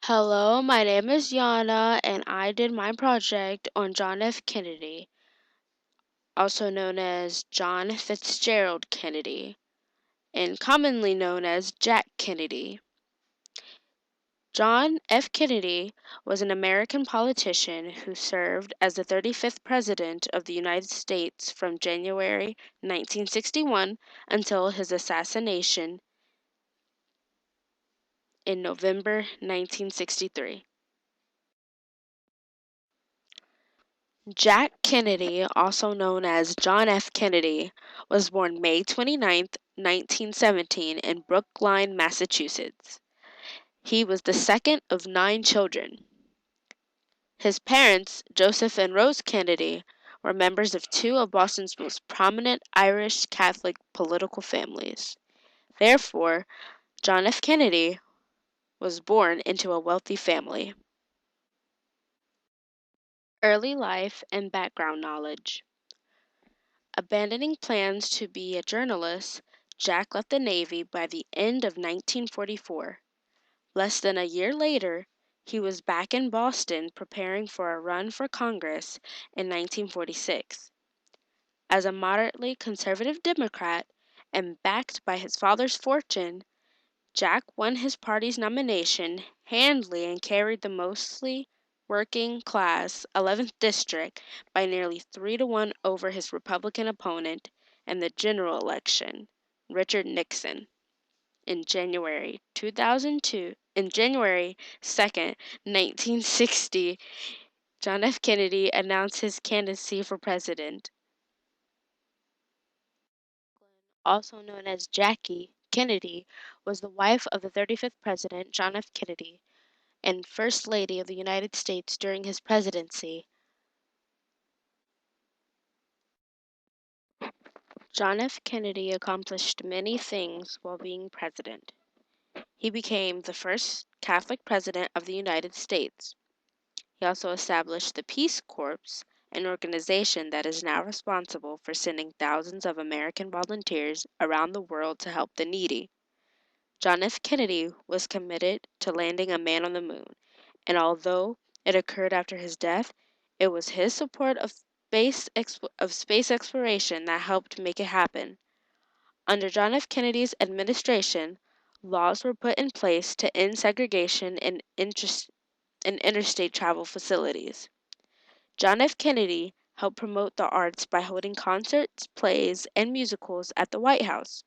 Hello, my name is Yana, and I did my project on John F. Kennedy, also known as John Fitzgerald Kennedy, and commonly known as Jack Kennedy. John F. Kennedy was an American politician who served as the 35th President of the United States from January 1961 until his assassination in November 1963. Jack Kennedy, also known as John F. Kennedy, was born May 29, 1917 in Brookline, Massachusetts. He was the second of 9 children. His parents, Joseph and Rose Kennedy, were members of two of Boston's most prominent Irish Catholic political families. Therefore, John F. Kennedy was born into a wealthy family. Early life and background knowledge. Abandoning plans to be a journalist, Jack left the Navy by the end of 1944. Less than a year later, he was back in Boston preparing for a run for Congress in 1946. As a moderately conservative Democrat and backed by his father's fortune, Jack won his party's nomination handily and carried the mostly working class 11th district by nearly 3-1 over his Republican opponent in the general election, Richard Nixon, in January 2002. In January 2nd, 1960, John F. Kennedy announced his candidacy for president. Also known as Jackie Kennedy, was the wife of the 35th President, John F. Kennedy, and First Lady of the United States during his presidency. John F. Kennedy accomplished many things while being president. He became the first Catholic president of the United States. He also established the Peace Corps, an organization that is now responsible for sending thousands of American volunteers around the world to help the needy. John F. Kennedy was committed to landing a man on the moon, and although it occurred after his death, it was his support of space exploration that helped make it happen. Under John F. Kennedy's administration, laws were put in place to end segregation in interstate travel facilities. John F. Kennedy helped promote the arts by holding concerts, plays, and musicals at the White House.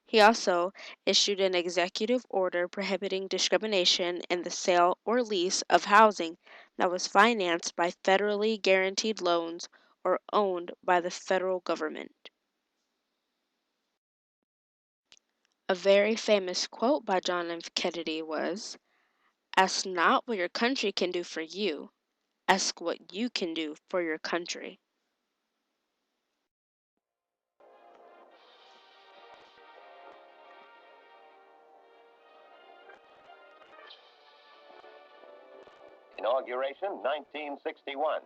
He also issued an executive order prohibiting discrimination in the sale or lease of housing that was financed by federally guaranteed loans or owned by the federal government. A very famous quote by John F. Kennedy was, "Ask not what your country can do for you, ask what you can do for your country." Inauguration 1961.